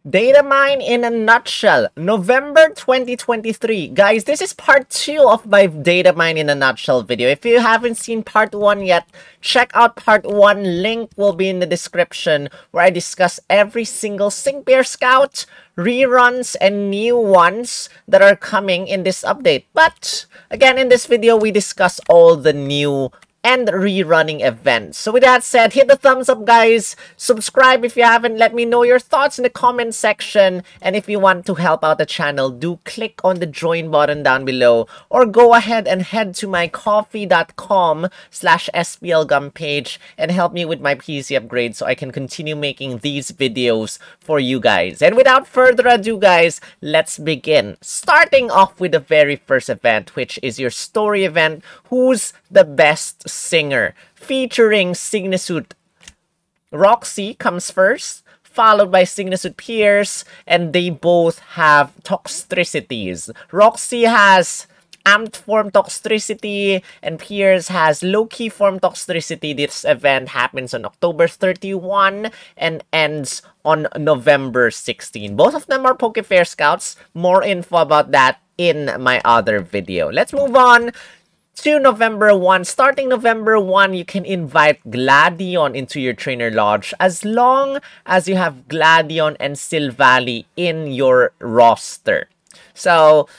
Datamine in a nutshell, November 2023. Guys, this is part 2 of my Datamine in a nutshell video. If you haven't seen part 1 yet, check out part 1. Link will be in the description where I discuss every single Sync Pair Scout, reruns, and new ones that are coming in this update. But again, in this video, we discuss all the new and rerunning events. So with that said, hit the thumbs up, guys. Subscribe if you haven't. Let me know your thoughts in the comment section. And if you want to help out the channel, do click on the join button down below. Or go ahead and head to my coffee.com/SPLgum page and help me with my PC upgrade so I can continue making these videos for you guys. And without further ado, guys, let's begin. Starting off with the very first event, which is your story event. Who's the best singer? Featuring Signesuit Roxy comes first, followed by Signesuit Pierce, and they both have toxicities. Roxy has amped form toxicity, and Pierce has low-key form toxicity. This event happens on October 31 and ends on November 16. Both of them are Pokefair Scouts. More info about that in my other video. Let's move on to November 1. Starting November 1, you can invite Gladion into your trainer lodge as long as you have Gladion and Silvally in your roster. So,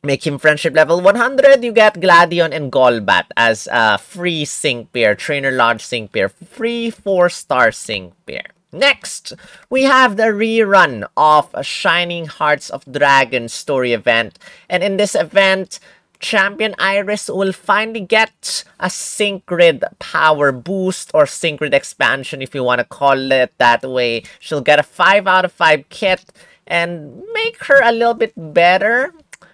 make him friendship level 100, you get Gladion and Golbat as a free sync pair, trainer lodge sync pair, free 4-star sync pair. Next, we have the rerun of Shining Hearts of Dragon story event. And in this event, Champion Iris will finally get a Synchrid power boost or Synchrid expansion if you want to call it that way. She'll get a 5 out of 5 kit and make her a little bit better.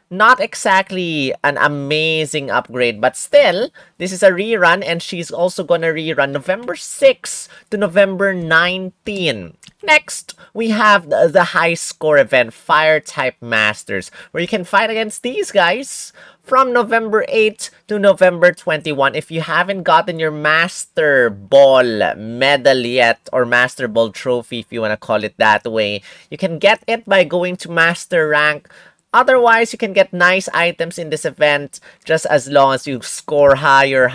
Not exactly an amazing upgrade, but still, this is a rerun, and she's also gonna rerun November 6 to November 19. Next, we have the high score event, Fire Type Masters, where you can fight against these guys from November 8 to November 21. If you haven't gotten your Master Ball medal yet, or Master Ball trophy if you want to call it that way, you can get it by going to Master Rank. Otherwise, you can get nice items in this event just as long as you score higher.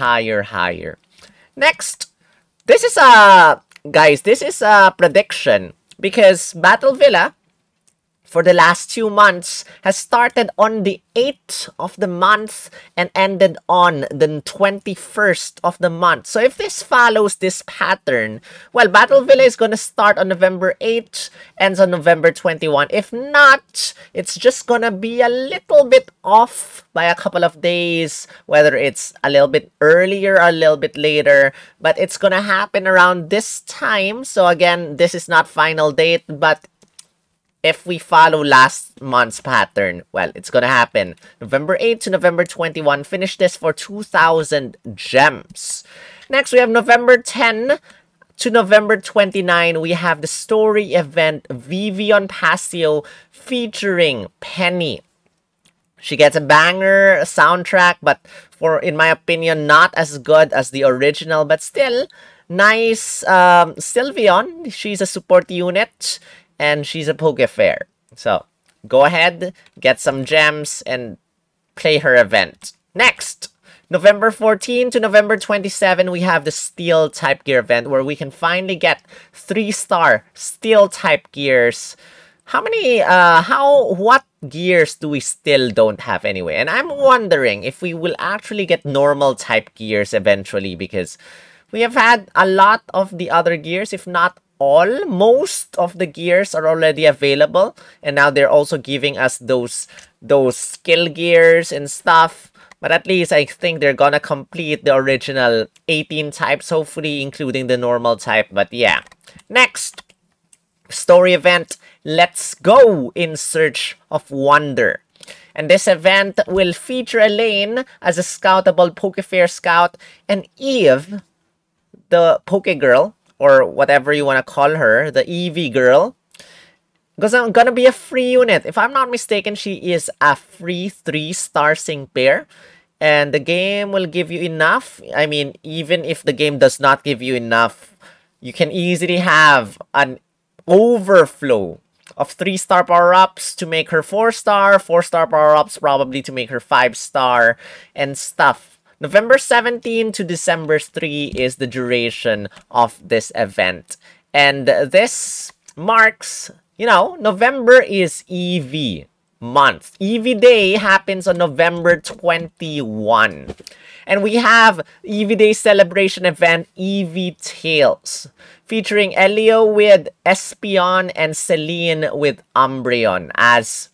Next, this is a prediction because Battle Villa for the last 2 months has started on the 8th of the month and ended on the 21st of the month. So if this follows this pattern, well, Battle Villa is going to start on November 8th, ends on November 21. If not, it's just going to be a little bit off by a couple of days, whether it's a little bit earlier or a little bit later, but it's going to happen around this time. So again, this is not final date, but if we follow last month's pattern, well, it's gonna happen. November 8 to November 21. Finish this for 2,000 gems. Next, we have November 10 to November 29. We have the story event Vivon Paso featuring Penny. She gets a banger soundtrack, but in my opinion, not as good as the original, but still nice. Sylveon, she's a support unit, and she's a Pokefair. So, go ahead, get some gems, and play her event. Next, November 14 to November 27, we have the Steel type gear event where we can finally get 3-star Steel type gears. What gears do we still don't have anyway? And I'm wondering if we will actually get normal type gears eventually, because we have had a lot of the other gears, if not most of the gears are already available, and now they're also giving us those skill gears and stuff. But at least I think they're gonna complete the original 18 types, hopefully including the normal type. But yeah, next story event, Let's Go in Search of Wonder. And this event will feature Elaine as a scoutable Pokefair Scout, and Eve, the Poke Girl, or whatever you want to call her, the Eevee girl, because I'm gonna be a free unit. If I'm not mistaken, she is a free 3-star sync pair, and the game will give you enough. I mean, even if the game does not give you enough, you can easily have overflow of 3-star power-ups to make her 4-star, 4-star power-ups probably to make her 5-star, and stuff. November 17 to December 3 is the duration of this event. And this marks, you know, November is Eevee month. Eevee Day happens on November 21. And we have Eevee Day celebration event, Eevee Tales, featuring Elio with Espeon and Celine with Umbreon as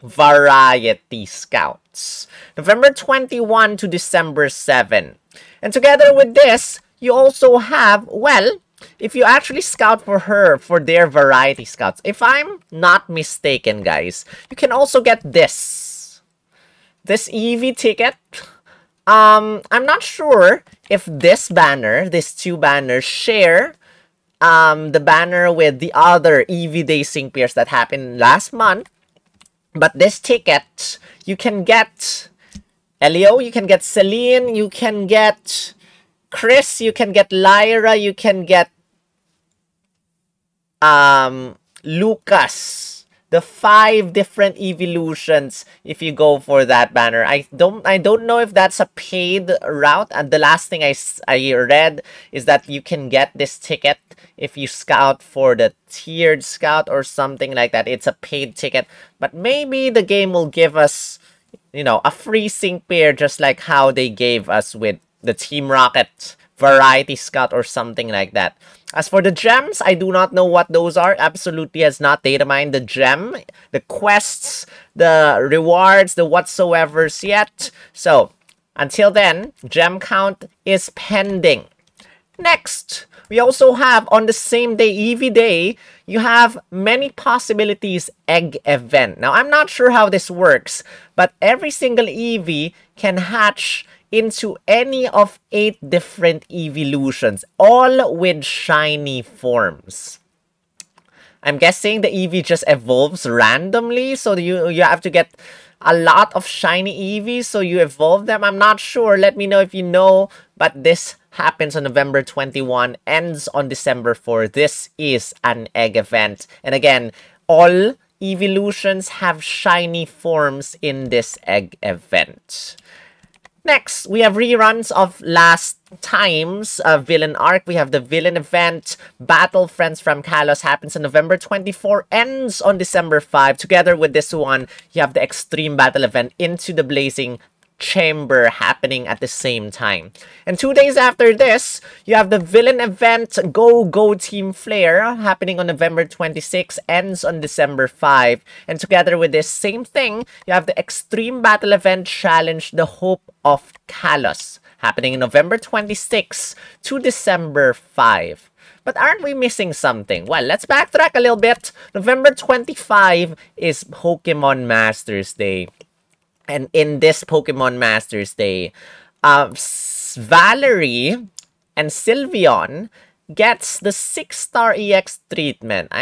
variety scouts. November 21 to December 7. And together with this, you also have, well, if you actually scout for her for their variety scouts, if I'm not mistaken, guys, you can also get this Eevee ticket. I'm not sure if this banner, these two banners, share the banner with the other Eevee Day sync pairs that happened last month. But this ticket, you can get Elio, you can get Celine, you can get Chris, you can get Lyra, you can get Lucas. The 5 different evolutions if you go for that banner. I don't know if that's a paid route. And the last thing I read is that you can get this ticket if you scout for the tiered scout or something like that. It's a paid ticket. But maybe the game will give us, you know, a free sync pair just like how they gave us with the Team Rocket variety scout or something like that. As for the gems, I do not know what those are. Absolutely has not data mined the gem, the quests, the rewards, the whatsoevers yet. So, until then, gem count is pending. Next, we also have on the same day, Eevee Day, you have many possibilities egg event. Now, I'm not sure how this works, but every single Eevee can hatch into any of 8 different evolutions, all with shiny forms. I'm guessing the Eevee just evolves randomly, so you have to get a lot of shiny Eevees, so you evolve them. I'm not sure. Let me know if you know, but this happens on November 21, ends on December 4. This is an egg event. And again, all evolutions have shiny forms in this egg event. Next, we have reruns of last time's villain arc. We have the villain event, Battle Friends from Callos, happens on November 24, ends on December 5. Together with this one, you have the Extreme Battle event, Into the Blazing Chamber, happening at the same time. And 2 days after this, you have the villain event, Go Go Team Flare, happening on November 26, ends on December 5. And together with this same thing, you have the Extreme Battle event, Challenge the Hope of Callos, happening in November 26 to December 5. But aren't we missing something? Well, let's backtrack a little bit. November 25 is Pokemon Masters Day. And in this Pokemon Masters Day, Valerie and Sylveon gets the 6-star EX treatment.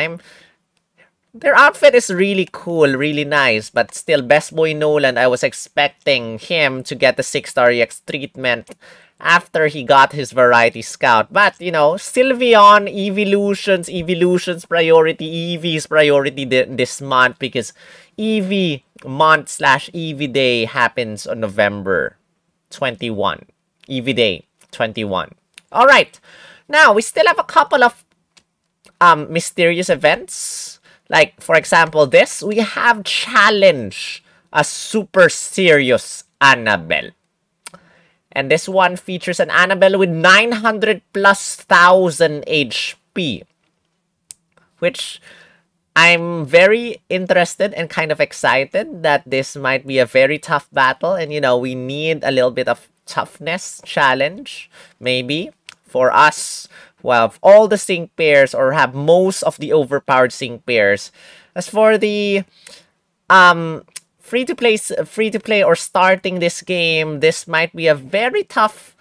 Their outfit is really cool, really nice, but still, Best Boy Nolan, I was expecting him to get the 6-star EX treatment after he got his Variety Scout. But, you know, Sylveon, Evolutions priority, Eevee's priority this month because Eevee month / Eevee Day happens on November 21. Eevee Day 21. Alright, now we still have a couple of mysterious events. Like, for example, this, we have Challenge a Super Serious Annabelle. And this one features an Annabelle with 900 plus thousand HP. Which I'm very interested and kind of excited that this might be a very tough battle. And, you know, we need a little bit of toughness challenge, maybe, for us who have all the sync pairs or have most of the overpowered sync pairs. As for the free-to-play or starting this game, this might be a very tough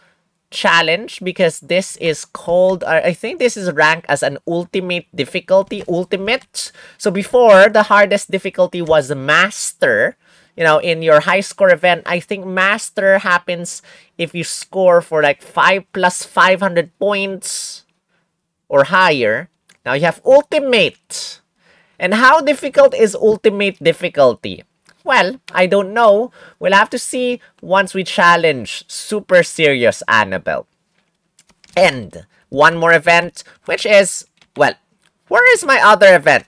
challenge because this is called, I think this is ranked as an ultimate difficulty, ultimate. So before, the hardest difficulty was Master. You know, in your high score event, I think Master happens if you score for like 5 plus 500 points or higher. Now you have ultimate. And how difficult is ultimate difficulty? Well, I don't know. We'll have to see once we challenge Super Serious Annabelle. And one more event, which is, well, where is my other event?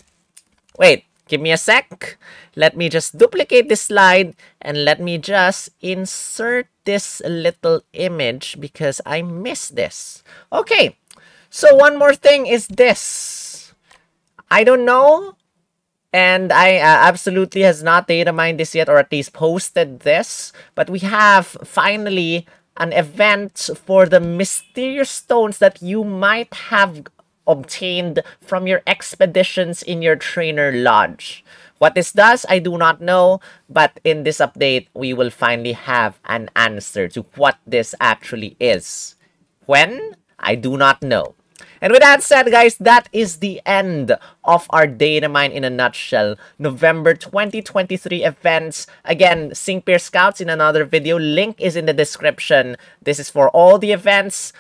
Wait, give me a sec. Let me just duplicate this slide and let me just insert this little image because I missed this. Okay, so one more thing is this. I don't know. And I absolutely has not data mined this yet, or at least posted this. But we have finally an event for the mysterious stones that you might have obtained from your expeditions in your trainer lodge. What this does, I do not know, but in this update, we will finally have an answer to what this actually is. When? I do not know. And with that said, guys, that is the end of our Datamine in a nutshell. November 2023 events. Again, Sync Pair Scouts in another video. Link is in the description. This is for all the events,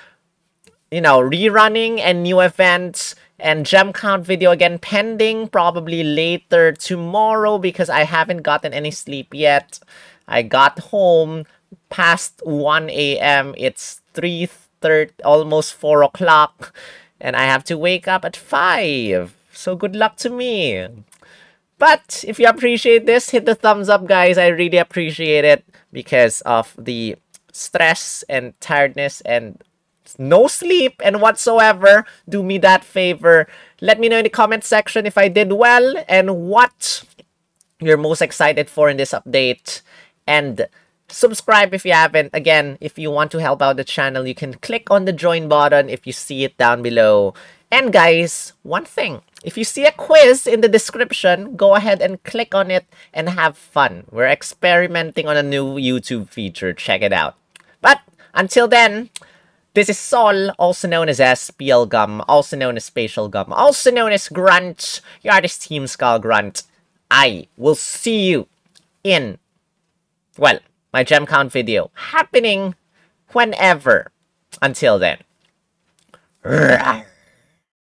you know, rerunning and new events. And gem count video again pending probably later tomorrow because I haven't gotten any sleep yet. I got home past 1 a.m. It's 3:30, almost 4 o'clock. And I have to wake up at 5. So good luck to me. But if you appreciate this, hit the thumbs up, guys. I really appreciate it because of the stress and tiredness and no sleep and whatsoever. Do me that favor. Let me know in the comment section if I did well and what you're most excited for in this update. And subscribe if you haven't. Again, if you want to help out the channel, you can click on the join button if you see it down below. And guys, one thing. If you see a quiz in the description, go ahead and click on it and have fun. We're experimenting on a new YouTube feature. Check it out. But until then, this is Sol, also known as SPL Gum, also known as Spatial Gum, also known as Grunt, your artist Team Skull Grunt. I will see you in, well, my gem count video happening whenever. Until then. Rawr.